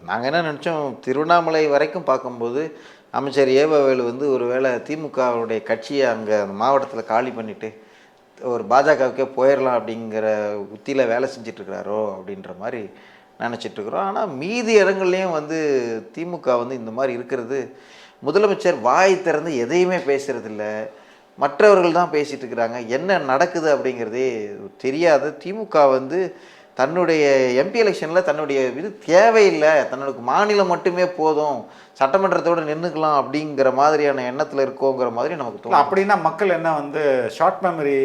நாங்கள் என்ன நினச்சோம், திருவண்ணாமலை வரைக்கும் பார்க்கும்போது அமைச்சர் ஏவவேலு வந்து ஒரு வேளை திமுகவுடைய கட்சியை அங்கே அந்த மாவட்டத்தில் காலி பண்ணிவிட்டு ஒரு பாஜகவுக்கே போயிடலாம் அப்படிங்கிற உத்தியில் வேலை செஞ்சிட்ருக்கிறாரோ அப்படின்ற மாதிரி நினச்சிட்ருக்குறோம். ஆனால் மீதி இடங்கள்லேயும் வந்து திமுக வந்து இந்த மாதிரி இருக்கிறது, முதலமைச்சர் வாய் திறந்து எதையுமே பேசுகிறதில்ல, மற்றவர்கள் தான் பேசிகிட்டு இருக்கிறாங்க. என்ன நடக்குது அப்படிங்கிறதே தெரியாது. திமுக வந்து தன்னுடைய எம்பி எலெக்ஷனில் தன்னுடைய இது தேவையில்லை, தன்னுடைய மாநிலம் மட்டுமே போதும், சட்டமன்றத்தோடு நின்றுக்கலாம் அப்படிங்கிற மாதிரியான எண்ணத்தில் இருக்கோங்கிற மாதிரி நமக்கு தோணும். அப்படின்னா மக்கள் என்ன வந்து ஷார்ட் மெமரி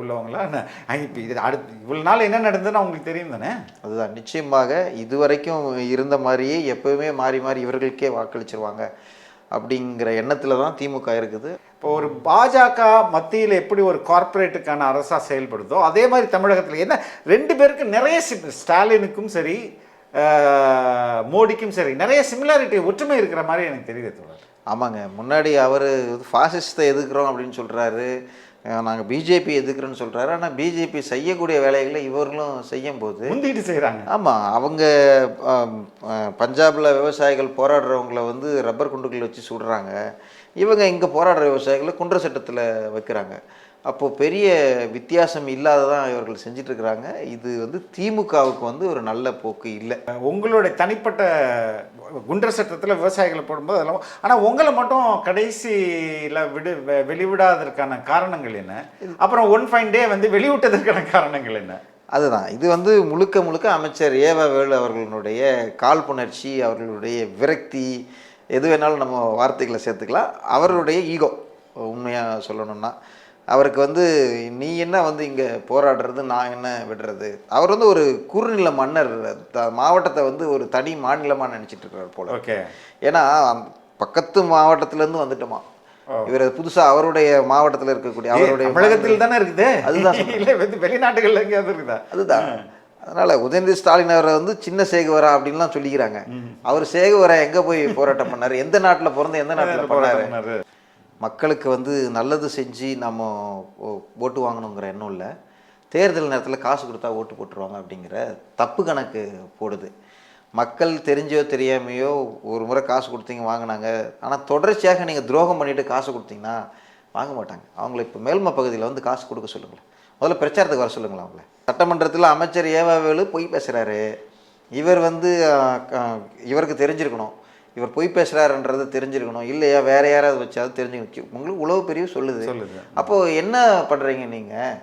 உள்ளவங்களா என்ன? இப்போ இது அடுத்து இவ்வளோ நாள் என்ன நடந்ததுன்னு அவங்களுக்கு தெரியும் தானே? அதுதான் நிச்சயமாக இதுவரைக்கும் இருந்த மாதிரியே எப்போவுமே மாறி மாறி இவர்களுக்கே வாக்களிச்சிருவாங்க அப்படிங்கிற எண்ணத்தில் தான் திமுக இருக்குது. இப்போ ஒரு பாஜக மத்தியில் எப்படி ஒரு கார்ப்பரேட்டுக்கான அரசாக செயல்படுதோ அதே மாதிரி தமிழகத்தில் என்ன 2 பேருக்கு நிறைய ஸ்டாலினுக்கும் சரி மோடிக்கும் சரி நிறைய சிமிலாரிட்டி ஒற்றுமை இருக்கிற மாதிரி எனக்கு தெரியுது தோழர். ஆமாங்க, முன்னாடி அவர் ஃபாசிஸ்ட்டை எதிர்க்கிறோம் அப்படின்னு சொல்கிறாரு, நாங்கள் பிஜேபி எதுக்குறோன்னு சொல்கிறாரு. ஆனால் பிஜேபி செய்யக்கூடிய வேலைகளை இவர்களும் செய்யும்போது முந்திட்டு செய்கிறாங்க. ஆமாம், அவங்க பஞ்சாபில் விவசாயிகள் போராடுறவங்கள வந்து ரப்பர் குண்டுகள் வச்சு சுடுறாங்க, இவங்க இங்கே போராடுற விவசாயிகளை குன்ற சட்டத்தில் வைக்கிறாங்க. அப்போது பெரிய வித்தியாசம் இல்லாததான் இவர்கள் செஞ்சிட்ருக்கிறாங்க. இது வந்து திமுகவுக்கு வந்து ஒரு நல்ல போக்கு இல்லை. உங்களுடைய தனிப்பட்ட குண்டர் சட்டத்தில் விவசாயிகளை போடும்போது அதெல்லாம், ஆனால் உங்களை மட்டும் கடைசியில் வெளிவிடாததற்கான காரணங்கள் என்ன? அப்புறம் 1 ஃபைன் டே வந்து வெளிவிட்டதற்கான காரணங்கள் என்ன? அதுதான், இது வந்து முழுக்க முழுக்க அமைச்சர் ஏவவேலு அவர்களுடைய காழ்ப்புணர்ச்சி, அவர்களுடைய விரக்தி, எது வேணாலும் நம்ம வார்த்தைகளை சேர்த்துக்கலாம். அவர்களுடைய ஈகோ, உண்மையாக சொல்லணும்னா அவருக்கு வந்து நீ என்ன வந்து இங்கே போராடுறது, நான் என்ன விடுறது. அவர் வந்து ஒரு குறுநில மன்னர், மாவட்டத்தை வந்து ஒரு தனி மாநிலமாக நினச்சிட்டு இருக்கிறார் போல. ஓகே, ஏன்னா பக்கத்து மாவட்டத்திலேருந்து வந்துட்டோமா, இவர் புதுசாக அவருடைய மாவட்டத்தில் இருக்கக்கூடிய அவருடைய தமிழகத்தில் தானே இருக்குது. அதுதான் இல்லை, வெளிநாட்டுகளில் எங்கேயாவது இருக்குதா? அதுதான். அதனால் உதயநிதி ஸ்டாலின் அவரை வந்து சின்ன சேகுவரா அப்படின்லாம் சொல்லிக்கிறாங்க. அவர் சேகுவரா எங்கே போய் போராட்டம் பண்ணார், எந்த நாட்டில் பிறந்து எந்த நாட்டில் பண்ணார்? மக்களுக்கு வந்து நல்லது செஞ்சு நம்ம ஓட்டு வாங்கணுங்கிற எண்ணம் இல்லை, தேர்தல் நேரத்தில் காசு கொடுத்தா ஓட்டு போட்டுருவாங்க அப்படிங்கிற தப்பு கணக்கு போடுது. மக்கள் தெரிஞ்சோ தெரியாமையோ ஒரு முறை காசு கொடுத்தீங்க வாங்கினாங்க, ஆனால் தொடர்ச்சியாக நீங்கள் துரோகம் பண்ணிவிட்டு காசு கொடுத்தீங்கன்னா வாங்க மாட்டாங்க. அவங்கள இப்போ மேல்ம பகுதியில் வந்து காசு கொடுக்க சொல்லுங்களேன், முதல்ல பிரச்சாரத்துக்கு வர சொல்லுங்களேன் அவங்கள. சட்டமன்றத்தில் அமைச்சர் ஏவவேலு பொய் பேசுகிறாரு, இவர் வந்து இவருக்கு தெரிஞ்சிருக்கணும், இவர் பொய் பேசுகிறாருன்றது தெரிஞ்சிருக்கணும், இல்லையா வேறு யாராவது வச்சாவது தெரிஞ்சுக்கணும். உங்களுக்கு உளவு பிரிவு சொல்லுது. அப்போது என்ன பண்ணுறீங்க நீங்கள்?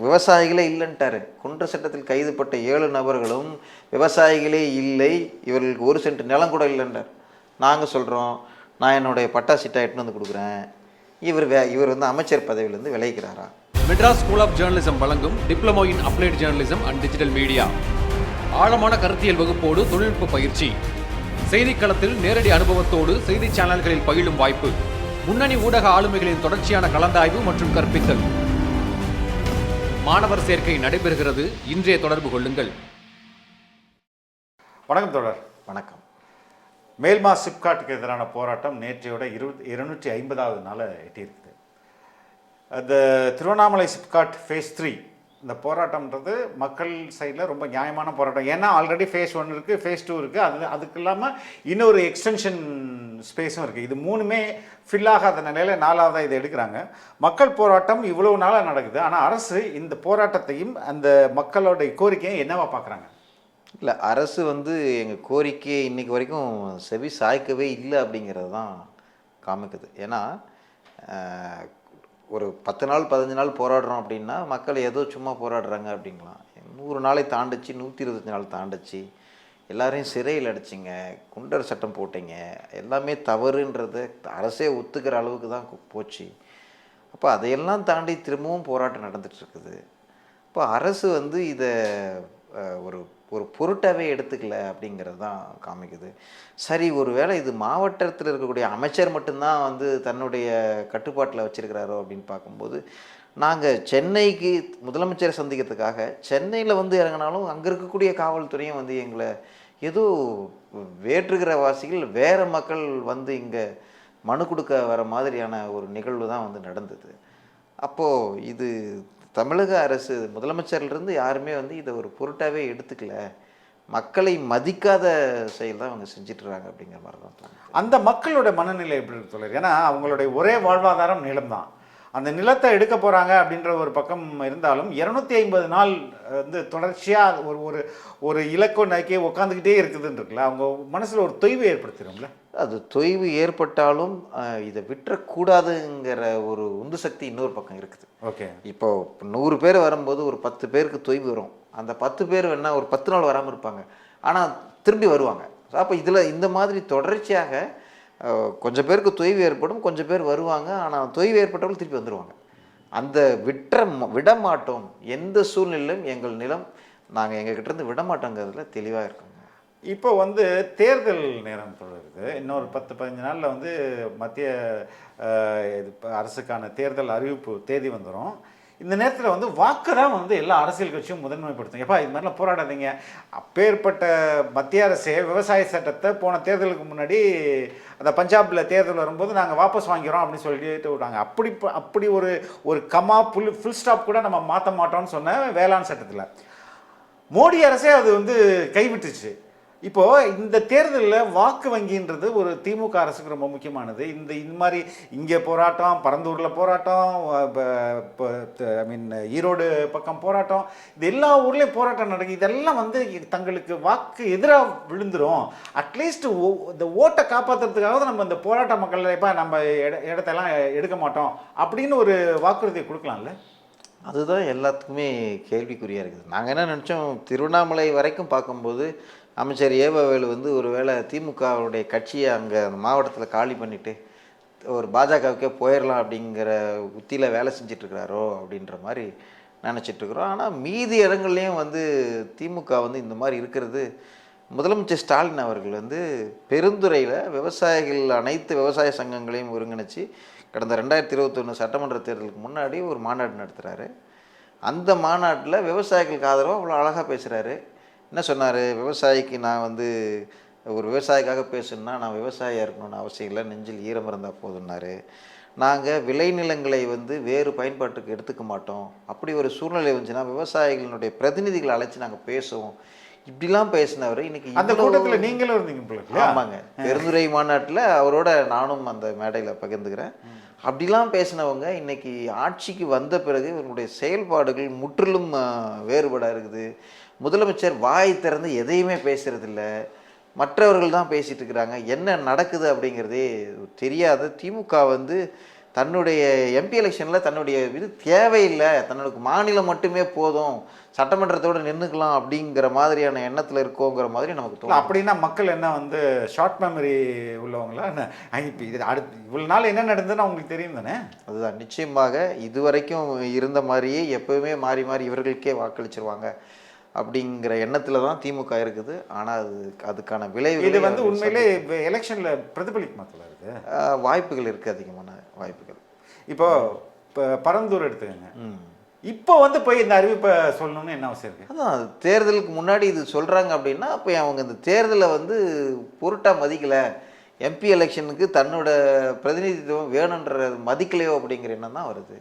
விவசாயிகளே இல்லைன்ட்டாரு. குன்ற சட்டத்தில் கைதுப்பட்ட 7 நபர்களும் விவசாயிகளே இல்லை, இவர்களுக்கு 1 சென்ட் நிலம் கூட இல்லைன்றார். நாங்கள் சொல்கிறோம், நான் என்னுடைய பட்டா சீட்டை எட்டுன்னு வந்து கொடுக்குறேன், இவர் வந்து அமைச்சர் பதவியிலேருந்து விளைவிக்கிறாரா? மெட்ராஸ் ஸ்கூல் ஆஃப் ஜேர்னலிசம் வழங்கும் diploma in applied journalism and digital media. ஆழமான கருத்தியல் வகுப்போடு தொழில்நுட்ப பயிற்சி, செய்திக்களத்தில் நேரடி அனுபவத்தோடு செய்தி சேனல்களில் பயிலும் வாய்ப்பு, முன்னணி ஊடக ஆளுமைகளின் தொடர்ச்சியான கலந்தாய்வு மற்றும் கற்பித்தல். மாணவர் சேர்க்கை நடைபெறுகிறது. இன்றைய தொடர்பு கொள்ளுங்கள். வணக்கம் தோழர். வணக்கம். மேல்மா சிப்காட்டுக்கு எதிரான போராட்டம் நேற்றையோட 250வது நாளை எட்டியிருக்குது. அந்த திருவண்ணாமலை சிப்காட் ஃபேஸ் 3 இந்த போராட்டம்ன்றது மக்கள் சைடில் ரொம்ப நியாயமான போராட்டம். ஏன்னா ஆல்ரெடி ஃபேஸ் 1 இருக்குது, ஃபேஸ் 2 இருக்குது, அதுக்கு இல்லாமல் இன்னொரு எக்ஸ்டென்ஷன் ஸ்பேஸும் இருக்குது. இது 3மே ஃபில் ஆகாத நிலையில் 4வதாக இதை எடுக்கிறாங்க. மக்கள் போராட்டம் இவ்வளவு நாளாக நடக்குது, ஆனால் அரசு இந்த போராட்டத்தையும் அந்த மக்களோட கோரிக்கையை என்னவா பார்க்குறாங்க? இல்லை, அரசு வந்து எங்கள் கோரிக்கையை இன்றைக்கு வரைக்கும் செவி சாய்க்கவே இல்லை அப்படிங்கிறது தான் காமிக்குது. ஏன்னா ஒரு 10 நாள் 15 நாள் போராடுறோம் அப்படின்னா மக்கள் ஏதோ சும்மா போராடுறாங்க அப்படிங்களாம். 100 நாளை தாண்டிச்சு, 125 நாள் தாண்டிச்சு, எல்லாரையும் சிறையில் அடிச்சிங்க, குண்டர் சட்டம் போட்டிங்க, எல்லாமே தவறுன்றதை அரசே ஒத்துக்கிற அளவுக்கு தான் போச்சு. அப்போ அதையெல்லாம் தாண்டி திரும்பவும் போராட்டம் நடந்துகிட்ருக்குது. இப்போ அரசு வந்து இதை ஒரு ஒரு பொருட்டாகவே எடுத்துக்கல அப்படிங்கிறது தான் காமிக்குது. சரி, ஒரு வேளை இது மாவட்டத்தில் இருக்கக்கூடிய அமைச்சர் மட்டும்தான் வந்து தன்னுடைய கட்டுப்பாட்டில் வச்சுருக்கிறாரோ அப்படின்னு பார்க்கும்போது, நாங்கள் சென்னைக்கு முதலமைச்சரை சந்திக்கிறதுக்காக சென்னையில் வந்து இறங்கினாலும் அங்கே இருக்கக்கூடிய காவல்துறையும் வந்து எங்களை ஏதோ வேற்றுகிற வாசிகள் வேறு மக்கள் வந்து இங்கே மனு கொடுக்க வர மாதிரியான ஒரு நிகழ்வு தான் வந்து நடந்தது. அப்போது இது தமிழக அரசு முதலமைச்சர்லேருந்து யாருமே வந்து இதை ஒரு பொருட்டாகவே எடுத்துக்கல. மக்களை மதிக்காத செயல் தான் அவங்க செஞ்சிட்ருக்காங்க அப்படிங்கிற மாதிரி தான் தோணுது. அந்த மக்களோட மனநிலை எப்படி இருக்கு தோழர்? ஏன்னா அவங்களுடைய ஒரே வாழ்வாதாரம் நிலம்தான். அந்த நிலத்தை எடுக்க போகிறாங்க அப்படின்ற ஒரு பக்கம் இருந்தாலும் 250 நாள் வந்து தொடர்ச்சியாக ஒரு ஒரு ஒரு இலக்கை நோக்கி உட்காந்துக்கிட்டே இருக்குதுன்னு இருக்குல்ல, அவங்க மனசில் ஒரு தொய்வு ஏற்படுத்திடும்ல. அது தொய்வு ஏற்பட்டாலும் இதை விட்டுறக்கூடாதுங்கிற ஒரு உந்து சக்தி இன்னொரு பக்கம் இருக்குது. ஓகே, இப்போ 100 பேர் வரும்போது ஒரு 10 பேருக்கு தொய்வு வரும். அந்த 10 பேர் வேணா ஒரு 10 நாள் வராமல் இருப்பாங்க, ஆனால் திரும்பி வருவாங்க. அப்போ இதில் இந்த மாதிரி தொடர்ச்சியாக கொஞ்சம் பேருக்கு தொய்வு ஏற்படும், கொஞ்சம் பேர் வருவாங்க, ஆனால் தொய்வு ஏற்பட்டவர்கள் திருப்பி வந்துடுவாங்க. அந்த விட மாட்டோம், எந்த சூழ்நிலையிலும் எங்கள் நிலம் நாங்கள் எங்ககிட்டேருந்து விட மாட்டோங்கிறதுல தெளிவாக இருக்கோங்க. இப்போ வந்து தேர்தல் நேரம் தொடருது. இன்னொரு 10-15 நாளில் வந்து மத்திய அரசுக்கான தேர்தல் அறிவிப்பு தேதி வந்துடும். இந்த நேரத்தில் வந்து வாக்கு தான் வந்து எல்லா அரசியல் கட்சியும் முதன்மைப்படுத்தும். எப்பா இது மாதிரிலாம் போராடாதீங்க, அப்பேற்பட்ட மத்திய அரசே விவசாய சட்டத்தை போன தேர்தலுக்கு முன்னாடி அந்த பஞ்சாபில் தேர்தல் வரும்போது நாங்கள் வாபஸ் வாங்கிறோம் அப்படின்னு சொல்லிட்டு விட்டாங்க. அப்படி ஒரு கமா ஃபுல் ஸ்டாப் கூட நம்ம மாற்ற மாட்டோம்னு சொன்ன வேளாண் சட்டத்தில் மோடி அரசே அது வந்து கைவிட்டுச்சு. இப்போது இந்த தேர்தலில் வாக்கு வங்கின்றது ஒரு திமுக அரசுக்கு ரொம்ப முக்கியமானது. இந்த மாதிரி இங்கே போராட்டம், பரந்தூரில் போராட்டம், ஐ மீன் ஈரோடு பக்கம் போராட்டம், இது எல்லா ஊர்லேயும் போராட்டம் நடக்குது. இதெல்லாம் வந்து தங்களுக்கு வாக்கு எதிராக விழுந்துடும். அட்லீஸ்ட் இந்த ஓட்டை காப்பாற்றுறதுக்காக நம்ம இந்த போராட்ட மக்கள் இப்போ நம்ம இடத்தெல்லாம் எடுக்க மாட்டோம் அப்படின்னு ஒரு வாக்குறுதியை கொடுக்கலாம்ல. அதுதான் எல்லாத்துக்குமே கேள்விக்குறியாக இருக்குது. நாங்கள் என்ன நினச்சோம், திருவண்ணாமலை வரைக்கும் பார்க்கும்போது அமைச்சர் ஏவவேலு வந்து ஒரு வேளை திமுகவுடைய கட்சியை அங்கே அந்த மாவட்டத்தில் காலி பண்ணிவிட்டு ஒரு பாஜகவுக்கே போயிடலாம் அப்படிங்கிற உத்தியில் வேலை செஞ்சிட்ருக்கிறாரோ அப்படின்ற மாதிரி நினச்சிட்ருக்குறோம். ஆனால் மீதி இடங்கள்லேயும் வந்து திமுக வந்து இந்த மாதிரி இருக்கிறது, முதலமைச்சர் ஸ்டாலின் அவர்கள் வந்து பெருந்துறையில் விவசாயிகள் அனைத்து விவசாய சங்கங்களையும் ஒருங்கிணைச்சி கடந்த 2021 சட்டமன்ற தேர்தலுக்கு முன்னாடி ஒரு மாநாடு நடத்துகிறாரு. அந்த மாநாட்டில் விவசாயிகளுக்கு ஆதரவாக அவ்வளோ அழகாக பேசுகிறாரு. என்ன சொன்னார், விவசாயிக்கு நான் வந்து ஒரு விவசாயிக்காக பேசணுன்னா நான் விவசாயியாக இருக்கணும்னு அவசியம் இல்லை, நெஞ்சில் ஈரம் இருந்தால் போதுன்னாரு. நாங்கள் விளைநிலங்களை வந்து வேறு பயன்பாட்டுக்கு எடுத்துக்க மாட்டோம், அப்படி ஒரு சூழ்நிலை வந்துச்சுன்னா விவசாயிகளுடைய பிரதிநிதிகளை அழைச்சி நாங்கள் பேசுவோம், இப்படிலாம் பேசினவர் இன்னைக்கு அந்த கூட்டத்தில் நீங்களும் இருந்தீங்க. ஆமாங்க, பெருந்துறை மாநாட்டில் அவரோட நானும் அந்த மேடையில் பகிர்ந்துக்கிறேன். அப்படிலாம் பேசினவங்க இன்னைக்கு ஆட்சிக்கு வந்த பிறகு இவங்களுடைய செயல்பாடுகள் முற்றிலும் வேறுபாடாக இருக்குது. முதலமைச்சர் வாய் திறந்து எதையுமே பேசுறதில்ல, மற்றவர்கள் தான் பேசிகிட்டு இருக்கிறாங்க. என்ன நடக்குது அப்படிங்கிறதே தெரியாத திமுக வந்து தன்னுடைய எம்பி எலெக்ஷனில் தன்னுடைய இது தேவையில்லை, தன்னுடைய மாநிலம் மட்டுமே போதும், சட்டமன்றத்தோடு நின்றுக்கலாம் அப்படிங்கிற மாதிரியான எண்ணத்தில் இருக்கோங்கிற மாதிரி நமக்கு தோணும். அப்படின்னா மக்கள் என்ன வந்து ஷார்ட் மெமரி உள்ளவங்களா? இப்போ இது அடுத்து இவ்வளோ நாள் என்ன நடந்ததுன்னு அவங்களுக்கு தெரியும் தானே? அதுதான் நிச்சயமாக இதுவரைக்கும் இருந்த மாதிரியே எப்போவுமே மாறி மாறி இவர்களுக்கே வாக்களிச்சிருவாங்க அப்படிங்கிற எண்ணத்தில் தான் திமுக இருக்குது. ஆனால் அதுக்கான விளைவு இது வந்து உண்மையிலே எலெக்ஷனில் பிரதிபலிக்க மாத்தல இருக்குது, வாய்ப்புகள் இருக்குது, அதிகமான வாய்ப்புகள். இப்போ பரந்தூர் எடுத்துக்கங்க, இப்போ வந்து போய் இந்த அறிவிப்பை சொல்லணும்னு என்ன அவசியம் இருக்குது? அதான் தேர்தலுக்கு முன்னாடி இது சொல்கிறாங்க அப்படின்னா அப்போ அவங்க இந்த தேர்தலை வந்து பொருட்டாக மதிக்கலை, எம்பி எலெக்ஷனுக்கு தன்னோட பிரதிநிதித்துவம் வேணுன்ற மதிக்கலையோ அப்படிங்கிற எண்ணம் தான் வருது.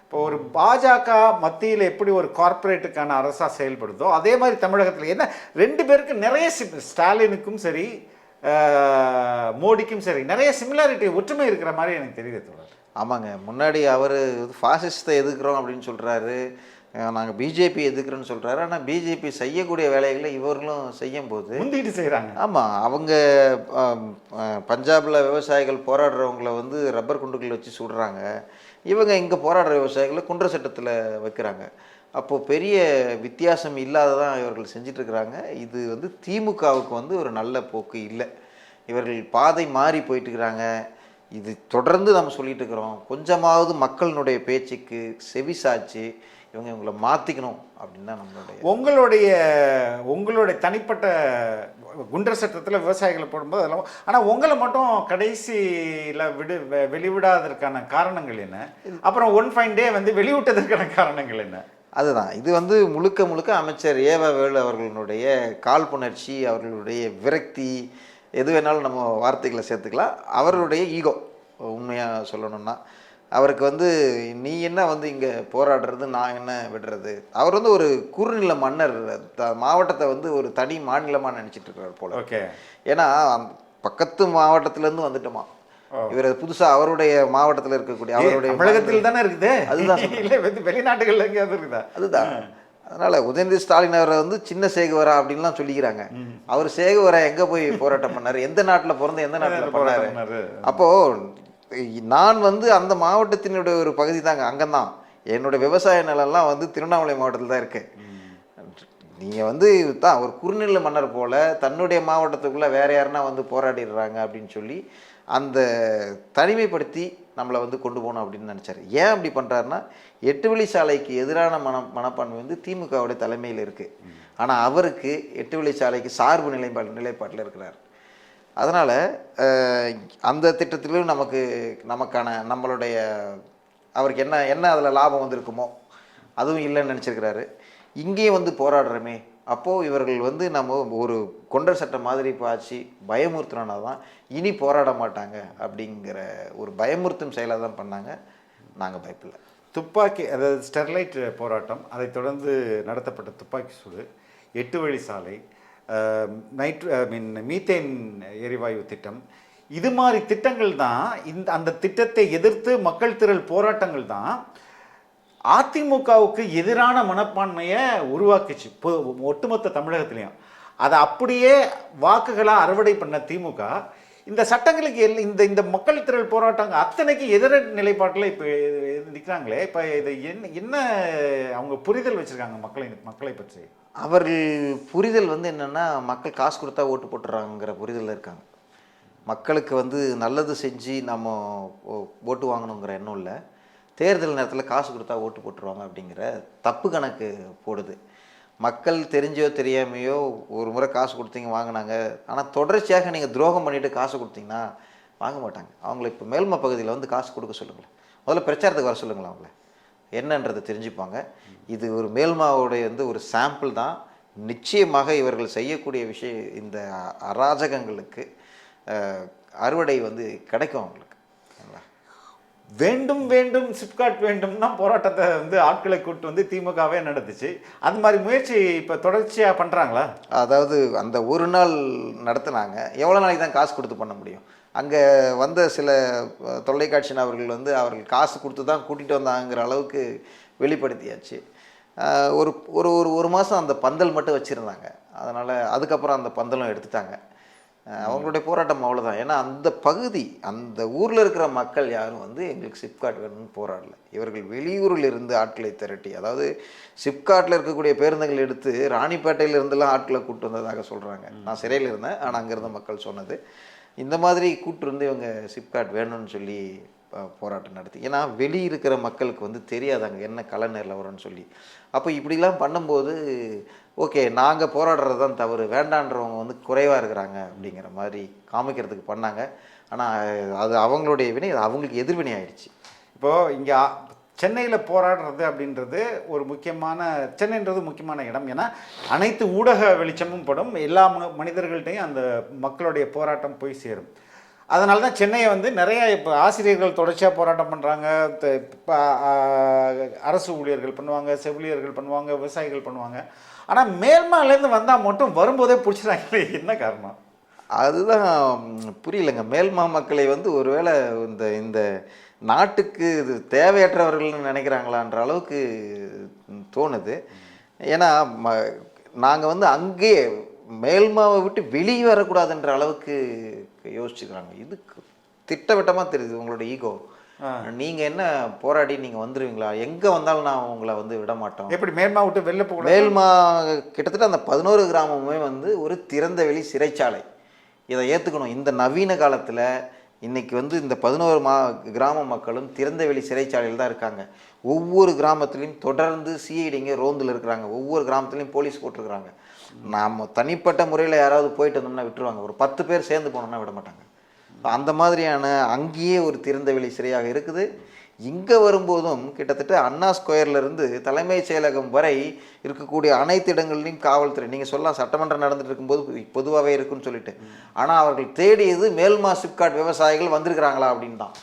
இப்போ ஒரு பாஜக மத்தியில் எப்படி ஒரு கார்ப்பரேட்டுக்கான அரசாக செயல்படுதோ அதே மாதிரி தமிழகத்தில் என்ன 2 பேருக்கு நிறைய ஸ்டாலினுக்கும் சரி மோடிக்கும் சரி நிறைய சிமிலாரிட்டி ஒற்றுமை இருக்கிற மாதிரி எனக்கு தெரியுது தோழர். ஆமாங்க, முன்னாடி அவர் ஃபாசிஸ்ட்டை எதிர்க்கிறோம் அப்படின்னு சொல்கிறாரு, நாங்கள் பிஜேபி எதுக்குறோன்னு சொல்கிறாரு. ஆனால் பிஜேபி செய்யக்கூடிய வேலைகளை இவர்களும் செய்யும் போது முந்திட்டு செய்கிறாங்க. ஆமாம், அவங்க பஞ்சாபில் விவசாயிகள் போராடுறவங்கள வந்து ரப்பர் குண்டுகள் வச்சு சுடுறாங்க, இவங்க இங்கே போராடுற விவசாயிகளை குன்ற சட்டத்தில் வைக்கிறாங்க. அப்போது பெரிய வித்தியாசம் இல்லாததான் இவர்கள் செஞ்சிட்ருக்கிறாங்க. இது வந்து திமுகவுக்கு வந்து ஒரு நல்ல போக்கு இல்லை, இவர்கள் பாதை மாறி போயிட்டுருக்கிறாங்க. இது தொடர்ந்து நம்ம சொல்லிட்டு இருக்கிறோம், கொஞ்சமாவது மக்களினுடைய பேச்சுக்கு செவி சாய்ச்சி இவங்களை மாற்றிக்கணும் அப்படின்னு தான் உங்களுடைய தனிப்பட்ட குண்டர் சட்டத்தில் விவசாயிகளை போடும்போது அதெல்லாம். ஆனால் உங்களை மட்டும் கடைசியில் வெளிவிடாததற்கான காரணங்கள் என்ன? அப்புறம் ஒன் ஃபைன் டே வந்து வெளிவிட்டதற்கான காரணங்கள் என்ன? அதுதான் இது வந்து முழுக்க அமைச்சர் ஏவவேலு அவர்களுடைய காழ்ப்புணர்ச்சி, அவர்களுடைய விரக்தி, எது வேணாலும் நம்ம வார்த்தைகளை சேர்த்துக்கலாம், அவர்களுடைய ஈகோ. உண்மையாக சொல்லணும்னா அவருக்கு வந்து நீ என்ன வந்து இங்கே போராடுறது, நான் என்ன விடுறது. அவர் வந்து ஒரு குறுநில மன்னர், மாவட்டத்தை வந்து ஒரு தனி மாநிலமாக நினச்சிட்டு இருக்கிறார் போல. ஓகே. ஏன்னா பக்கத்து மாவட்டத்திலேருந்து வந்துட்டோமா இவர் புதுசாக அவருடைய மாவட்டத்தில் இருக்கக்கூடிய அவருடைய தமிழகத்தில் தானே இருக்குது. அதுதான் இல்லை, வெளிநாட்டுகளில் எங்கேயாவது இருக்குதா? அதுதான். அதனால் உதயநிதி ஸ்டாலின் அவரை வந்து சின்ன சேகுவரா அப்படின்லாம் சொல்லிக்கிறாங்க. அவர் சேகுவரா எங்கே போய் போராட்டம் பண்ணார், எந்த நாட்டில் பிறந்து எந்த நாட்டில் பண்ணார். அப்போது நான் வந்து அந்த மாவட்டத்தினுடைய ஒரு பகுதி தாங்க, அங்கேதான் என்னுடைய விவசாய நிலம்லாம் வந்து திருவண்ணாமலை மாவட்டத்தில் தான் இருக்கு. நீங்கள் வந்து தான் ஒரு குறுநில மன்னர் போல் தன்னுடைய மாவட்டத்துக்குள்ளே வேறு யாருன்னா வந்து போராடிடுறாங்க அப்படின்னு சொல்லி அந்த தனிமைப்படுத்தி நம்மளை வந்து கொண்டு போகணும் அப்படின்னு நினச்சார். ஏன் அப்படி பண்ணுறாருன்னா 8 வழிச்சாலைக்கு எதிரான மனப்பான்மை வந்து திமுகவுடைய தலைமையில் இருக்குது. ஆனால் அவருக்கு 8 வழிச்சாலைக்கு சார்பு நிலைப்பாட்டில் இருக்கிறார். அதனால் அந்த திட்டத்திலும் நமக்கான நம்மளுடைய அவருக்கு என்ன அதில் லாபம் வந்திருக்குமோ அதுவும் இல்லைன்னு நினச்சிருக்கிறாரு. இங்கேயும் வந்து போராடுறோமே, அப்போது இவர்கள் வந்து நம்ம ஒரு கொண்டர் சட்டம் மாதிரி பாய்ச்சி பயமுறுத்தினா தான் இனி போராட மாட்டாங்க அப்படிங்கிற ஒரு பயமுறுத்தும் செயலாக தான் பண்ணாங்க. நாங்கள் பயப்பில்லை. துப்பாக்கி, அதாவது ஸ்டெர்லைட் போராட்டம், அதை தொடர்ந்து நடத்தப்பட்ட துப்பாக்கி சூடு, 8 வழி சாலை, மீத்தேன் எரிவாயு திட்டம், இது மாதிரி திட்டங்கள் தான் அந்த திட்டத்தை எதிர்த்து மக்கள் திரள் போராட்டங்கள் தான் அதிமுகவுக்கு எதிரான மனப்பான்மையை உருவாக்குச்சு ஒட்டுமொத்த தமிழகத்திலையும். அதை அப்படியே வாக்குகளாக அறுவடை பண்ண திமுக இந்த சட்டங்களுக்கு இந்த மக்கள் திரள் போராட்டங்கள் அத்தனைக்கு எதிர நிலைப்பாட்டில் இப்போ நிற்கிறாங்களே. இப்போ இது என்ன அவங்க புரிதல் வச்சுருக்காங்க மக்களை பற்றி? அவர்கள் புரிதல் வந்து என்னென்னா, மக்கள் காசு கொடுத்தா ஓட்டு போட்டுறாங்கிற புரிதலில் இருக்காங்க. மக்களுக்கு வந்து நல்லது செஞ்சு நம்ம ஓட்டு வாங்கணுங்கிற எண்ணம் இல்லை, தேர்தல் நேரத்தில் காசு கொடுத்தா ஓட்டு போட்டுருவாங்க அப்படிங்கிற தப்பு கணக்கு போடுது. மக்கள் தெரிஞ்சோ தெரியாமையோ ஒரு முறை காசு கொடுத்தீங்க வாங்கினாங்க, ஆனால் தொடர்ச்சியாக நீங்கள் துரோகம் பண்ணிவிட்டு காசு கொடுத்தீங்கன்னா வாங்க மாட்டாங்க. அவங்கள இப்போ மேல்ம பகுதியில் வந்து காசு கொடுக்க சொல்லுங்களேன், முதல்ல பிரச்சாரத்துக்கு வர சொல்லுங்களேன், அவங்கள என்னன்றதை தெரிஞ்சுப்பாங்க. இது ஒரு மேல்மாவுடைய வந்து ஒரு சாம்பிள் தான். நிச்சயமாக இவர்கள் செய்யக்கூடிய விஷயம் இந்த அராஜகங்களுக்கு அறுவடை வந்து கிடைக்கும் அவங்களுக்கு. வேண்டும் வேண்டும் சிப்காட் வேண்டும்னா போராட்டத்தை வந்து ஆட்களை கூட்டு வந்து திமுகவே நடந்துச்சு. அந்த மாதிரி முயற்சி இப்போ தொடர்ச்சியாக பண்ணுறாங்களா? அதாவது அந்த ஒரு நாள் நடத்துனாங்க, எவ்வளோ நாளைக்கு தான் காசு கொடுத்து பண்ண முடியும்? அங்கே வந்த சில தொலைக்காட்சி நபர்கள் வந்து அவர்கள் காசு கொடுத்து தான் கூட்டிகிட்டு வந்தாங்கிற அளவுக்கு வெளிப்படுத்தியாச்சு. ஒரு ஒரு ஒரு மாதம் அந்த பந்தல் மட்டும் வச்சுருந்தாங்க. அதனால் அதுக்கப்புறம் அந்த பந்தலும் எடுத்துட்டாங்க. அவங்களுடைய போராட்டம் அவ்வளோதான். ஏன்னா அந்த பகுதி அந்த ஊரில் இருக்கிற மக்கள் யாரும் வந்து எங்களுக்கு சிப்காட் வேணும்னு போராடல. இவர்கள் வெளியூரில் இருந்து ஆட்களை திரட்டி, அதாவது சிப்காட்டில் இருக்கக்கூடிய பேருந்துகள் எடுத்து ராணிப்பேட்டையிலிருந்துலாம் ஆட்களை கூப்பிட்டு வந்ததாக சொல்கிறாங்க. நான் சிறையில் இருந்தேன், ஆனால் அங்கே இருந்த மக்கள் சொன்னது இந்த மாதிரி கூப்பிட்டு வந்து இவங்க சிப்காட் வேணும்னு சொல்லி போராட்டம் நடத்தி. ஏன்னா வெளியே இருக்கிற மக்களுக்கு வந்து தெரியாது அங்கே என்ன கலை நிலவரம்னு சொல்லி. அப்போ இப்படிலாம் பண்ணும்போது ஓகே நாங்கள் போராடுறது தான் தவறு, வேண்டான்றவங்க வந்து குறைவாக இருக்கிறாங்க அப்படிங்கிற மாதிரி காமிக்கிறதுக்கு பண்ணாங்க. ஆனால் அது அவங்களுடைய வினை, அது அவங்களுக்கு எதிர்வினை ஆயிடுச்சு. இப்போது இங்கே சென்னையில் போராடுறது அப்படின்றது ஒரு சென்னைன்றது முக்கியமான இடம். ஏன்னா அனைத்து ஊடக வெளிச்சமும் படும், எல்லா மனிதர்கள்ட்டையும் அந்த மக்களுடைய போராட்டம் போய் சேரும். அதனால தான் சென்னையை வந்து நிறையா இப்போ ஆசிரியர்கள் தொடர்ச்சியாக போராட்டம் பண்ணுறாங்க, இப்போ அரசு ஊழியர்கள் பண்ணுவாங்க, செவிலியர்கள் பண்ணுவாங்க, விவசாயிகள் பண்ணுவாங்க. ஆனால் மேல்மாலேருந்து வந்தால் மட்டும் வரும்போதே பிடிச்சிடாங்களே, என்ன காரணம்? அதுதான் புரியலைங்க. மேல்மா மக்களை வந்து ஒருவேளை இந்த நாட்டுக்கு இது தேவையற்றவர்கள்னு நினைக்கிறாங்களான்ற அளவுக்கு தோணுது. ஏன்னா நாங்கள் வந்து அங்கேயே மேல்மாவை விட்டு வெளியே வரக்கூடாதுன்ற அளவுக்கு யோசிச்சுக்கிறாங்க. இது திட்டவட்டமாக தெரியுது உங்களோட ஈகோ. நீங்கள் என்ன போராடி நீங்கள் வந்துடுவீங்களா, எங்கே வந்தாலும் நான் உங்களை வந்து விட மாட்டோம். எப்படி மேல்மா விட்டு வெளில போக? மேல்மா கிட்டத்தட்ட அந்த 11 கிராமமுமே வந்து ஒரு திறந்த வெளி சிறைச்சாலை. இதை ஏற்றுக்கணும். இந்த நவீன காலத்தில் இன்றைக்கி வந்து இந்த 11 கிராம மக்களும் திறந்த வெளி சிறைச்சாலையில் தான் இருக்காங்க. ஒவ்வொரு கிராமத்துலேயும் தொடர்ந்து சிஐடிங்க ரோந்தில் இருக்கிறாங்க, ஒவ்வொரு கிராமத்துலேயும் போலீஸ் போட்டிருக்கிறாங்க. நாம் தனிப்பட்ட முறையில் யாராவது போயிட்டு வந்தோம்னா விட்டுருவாங்க, ஒரு 10 பேர் சேர்ந்து போனோம்னா விட மாட்டாங்க. அந்த மாதிரியான அங்கேயே ஒரு திறந்த வெளி சிறையாக இருக்குது. இங்கே வரும்போதும் கிட்டத்தட்ட அண்ணா ஸ்கொயர்லேருந்து தலைமைச் செயலகம் வரை இருக்கக்கூடிய அனைத்து இடங்கள்லையும் காவல்துறை, நீங்கள் சொல்லலாம் சட்டமன்றம் நடந்துட்டு இருக்கும்போது பொதுவாகவே இருக்குன்னு சொல்லிட்டு, ஆனால் அவர்கள் தேடியது மேல்மா சிப்காட் விவசாயிகள் வந்திருக்கிறாங்களா அப்படின்னு தான்.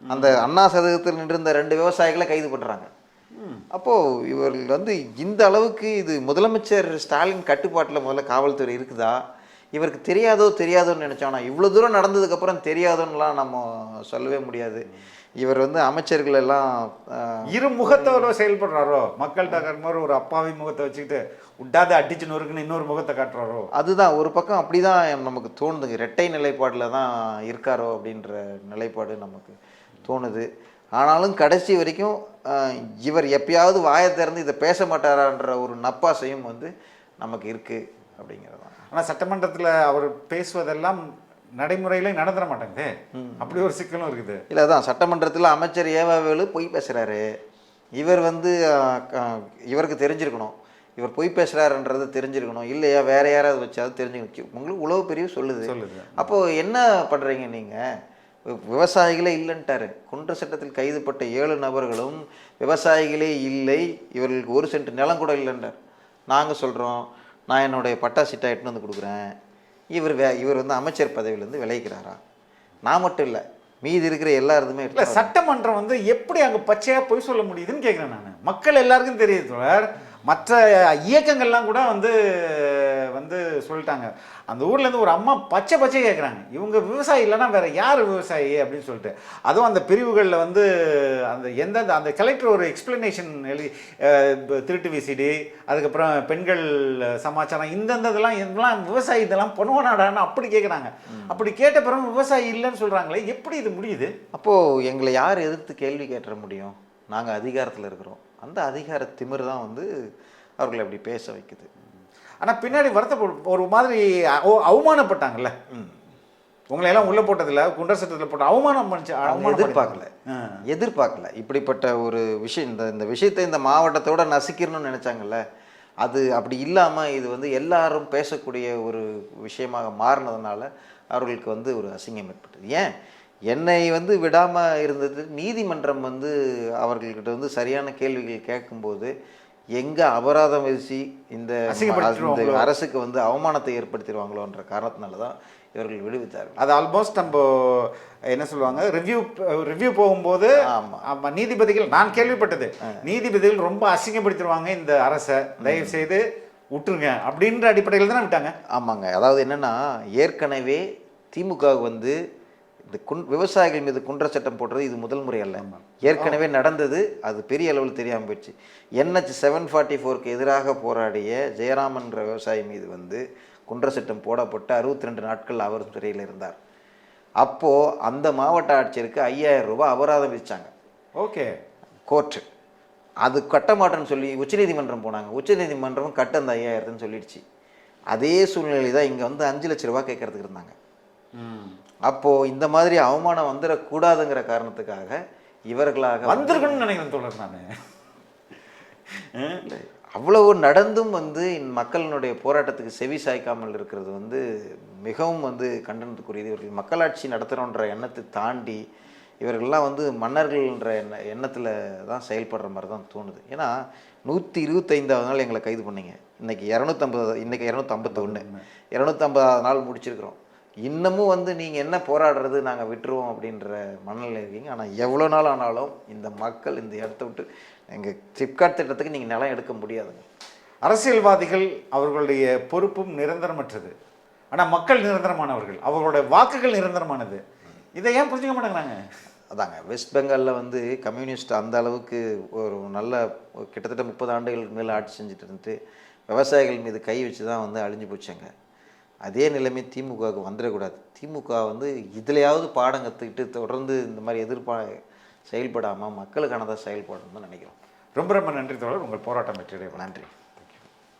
அந்த அண்ணா சதகத்தில் நின்றிருந்த 2 விவசாயிகளை கைது பண்ணுறாங்க. அப்போது இவர்கள் வந்து இந்த அளவுக்கு இது முதலமைச்சர் ஸ்டாலின் கட்டுப்பாட்டில் முதல்ல காவல்துறை இருக்குதா, இவருக்கு தெரியாதோன்னு நினச்சோம். ஆனால் இவ்வளோ தூரம் நடந்ததுக்கப்புறம் தெரியாதோன்னுலாம் நம்ம சொல்லவே முடியாது. இவர் வந்து அமைச்சர்கள் எல்லாம் இரு முகத்தோட செயல்படுறாரோ, மக்கள்கிட்ட காட்டும்போது ஒரு அப்பாவி முகத்தை வச்சுக்கிட்டு விட்டாத அடிச்சு நொறுக்குன்னு இன்னொரு முகத்தை காட்டுறாரோ. அதுதான் ஒரு பக்கம் அப்படி தான் நமக்கு தோணுதுங்க. இரட்டை நிலைப்பாடில் தான் இருக்காரோ அப்படின்ற நிலைப்பாடு நமக்கு தோணுது. ஆனாலும் கடைசி வரைக்கும் இவர் எப்பயாவது வாயை திறந்து இதை பேச மாட்டாரான்ற ஒரு நப்பாசையும் வந்து நமக்கு இருக்குது அப்படிங்கிறது தான். ஆனால் சட்டமன்றத்தில் அவர் பேசுவதெல்லாம் நடைமுறையிலே நடந்துட மாட்டாங்க. அப்படி ஒரு சிக்கலும் இருக்குது. இல்லை, அதான் சட்டமன்றத்தில் அமைச்சர் ஏவாவேலு பொய் பேசுகிறாரு. இவர் வந்து இவருக்கு தெரிஞ்சிருக்கணும், இவர் பொய் பேசுகிறாருன்றது தெரிஞ்சிருக்கணும். இல்லையா வேற யாராவது வச்சாவது தெரிஞ்சுக்கணும். உங்களுக்கு உளவு பிரிவு சொல்லுது. அப்போது என்ன பண்ணுறீங்க நீங்கள்? விவசாயிகளே இல்லைன்ட்டாரு. குன்ற சட்டத்தில் கைதுப்பட்ட 7 நபர்களும் விவசாயிகளே இல்லை, இவர்களுக்கு 1 சென்ட் நிலம் கூட இல்லைன்றார். நாங்கள் சொல்கிறோம், நான் என்னுடைய பட்டா சிட்டா எட்டுன்னு வந்து கொடுக்குறேன். இவர் வந்து அமைச்சர் பதவியிலேருந்து விளைவிக்கிறாரா? நான் மட்டும் இல்லை, மீதி இருக்கிற எல்லாருமே இல்லை. சட்டமன்றம் வந்து எப்படி அங்கே பச்சையாக பொய் சொல்ல முடியுதுன்னு கேட்குறேன் நான். மக்கள் எல்லாருக்கும் தெரியுது. மற்ற இயக்கங்கள்லாம் கூட வந்து சொல்லிட்டாங்க. அந்த ஊர்லேருந்து ஒரு அம்மா பச்சை கேட்குறாங்க, இவங்க விவசாயி இல்லைன்னா வேறு யார் விவசாயி அப்படின்னு சொல்லிட்டு. அதுவும் அந்த பிரிவுகளில் வந்து அந்த எந்தெந்த அந்த கலெக்டர் ஒரு எக்ஸ்பிளனேஷன் எழுதி திருட்டு விசிடி, அதுக்கப்புறம் பெண்கள் சமாச்சாரம், இதெல்லாம் விவசாயி இதெல்லாம் பண்ணுவானாடான்னு அப்படி கேட்குறாங்க. அப்படி கேட்ட பிறகு விவசாயி இல்லைன்னு சொல்கிறாங்களே, எப்படி இது முடியுது? அப்போது எங்களை யார் எதிர்த்து கேள்வி கேட்டுற முடியும்? நாங்கள் அதிகாரத்தில் இருக்கிறோம். அந்த அதிகார திமிர் தான் வந்து அவர்களை அப்படி பேச வைக்குது. ஆனால் பின்னாடி ஒரு மாதிரி அவமானப்பட்டாங்கல்ல. உங்களையெல்லாம் உள்ளே போட்டதில்ல, குண்டர் சட்டத்தில் போட்ட அவமானம் எதிர்பார்க்கல இப்படிப்பட்ட ஒரு விஷயம். இந்த விஷயத்தை இந்த மாவட்டத்தோட நசுக்கிடணும்னு நினச்சாங்கல்ல, அது அப்படி இல்லாமல் இது வந்து எல்லாரும் பேசக்கூடிய ஒரு விஷயமாக மாறினதுனால அவர்களுக்கு வந்து ஒரு அசிங்கம் ஏற்பட்டது. ஏன் என்னை வந்து விடாமல் இருந்தது, நீதிமன்றம் வந்து அவர்கள்கிட்ட வந்து சரியான கேள்விகள் கேட்கும்போது எங்கே அபராதம் விதிச்சு இந்த அரசுக்கு வந்து அவமானத்தை ஏற்படுத்திடுவாங்களோன்ற காரணத்தினால தான் இவர்கள் விடுவித்தார்கள். அது ஆல்மோஸ்ட் நம்ம என்ன சொல்லுவாங்க, ரிவ்யூ போகும்போது நீதிபதிகள், நான் கேள்விப்பட்டது, நீதிபதிகள் ரொம்ப அசிங்கப்படுத்திடுவாங்க இந்த அரசை, தயவு செய்து விட்டுருங்க அப்படின்ற அடிப்படையில் தானே விட்டாங்க. ஆமாங்க. அதாவது என்னென்னா, ஏற்கனவே திமுக வந்து இந்த விவசாயிகள் மீது குன்ற சட்டம் போடுறது இது முதல் முறை அல்ல. ஏற்கனவே நடந்தது, அது பெரிய அளவில் தெரியாமல் போயிடுச்சு. NH 744க்கு எதிராக போராடிய ஜெயராமன்ற விவசாயி மீது வந்து குன்ற சட்டம் போடப்பட்டு 62 நாட்கள் அவர் சிறையில் இருந்தார். அப்போது அந்த மாவட்ட ஆட்சியருக்கு 5000 ரூபாய் அபராதம் விதிச்சாங்க. ஓகே, கோர்ட்டு அது கட்ட மாட்டேன்னு சொல்லி உச்சநீதிமன்றம் போனாங்க. உச்சநீதிமன்றம் கட்ட அந்த 5000 சொல்லிடுச்சு. அதே சூழ்நிலை தான் இங்கே வந்து 5 லட்ச ரூபா கேட்கறதுக்கு இருந்தாங்க. அப்போது இந்த மாதிரி அவமானம் வந்துடக்கூடாதுங்கிற காரணத்துக்காக இவர்களாக வந்திருக்கணும்னு நினைக்கிறேன் தோழர். நான் அவ்வளவு நடந்தும் வந்து மக்களினுடைய போராட்டத்துக்கு செவி சாய்க்காமல் இருக்கிறது வந்து மிகவும் வந்து கண்டனத்துக்குரியது. இவர்கள் மக்களாட்சி நடத்துகிறோன்ற எண்ணத்தை தாண்டி இவர்கள்லாம் வந்து மன்னர்கள்ன்ற எண்ணத்தில் தான் செயல்படுற மாதிரி தான் தோணுது. ஏன்னா 125வது நாள் எங்களை கைது பண்ணிங்க, இன்றைக்கி 251 250வது நாள் முடிச்சிருக்கிறோம். இன்னமும் வந்து நீங்கள் என்ன போராடுறது, நாங்கள் விட்டுருவோம் அப்படின்ற மனநிலை இருக்கீங்க. ஆனால் எவ்வளோ நாள் ஆனாலும் இந்த மக்கள் இந்த இடத்த விட்டு எங்கள் சிப்காட் திட்டத்துக்கு நீங்கள் நிலம் எடுக்க முடியாதுங்க. அரசியல்வாதிகள் அவர்களுடைய பொறுப்பும் நிரந்தரமற்றது, ஆனால் மக்கள் நிரந்தரமானவர்கள், அவர்களுடைய வாக்குகள் நிரந்தரமானது. இதை ஏன் புரிஞ்சுக்க மாட்டேங்கிறாங்க? அதாங்க, வெஸ்ட் பெங்காலில் வந்து கம்யூனிஸ்ட் அந்த அளவுக்கு ஒரு நல்ல கிட்டத்தட்ட 30 ஆண்டுகளுக்கு மேலே ஆட்சி செஞ்சுட்டு இருந்துட்டு விவசாயிகள் மீது கை வச்சு தான் வந்து அழிஞ்சு போச்சாங்க. அதே நிலைமை திமுகவுக்கு வந்துடக்கூடாது. திமுக வந்து இதுலையாவது பாடம் கற்றுக்கிட்டு தொடர்ந்து இந்த மாதிரி செயல்படாமல் மக்களுக்கானதாக செயல்படணும்னு நினைக்கிறோம். ரொம்ப நன்றி தோழர், உங்கள் போராட்டம் வெற்றியடைய. நன்றி.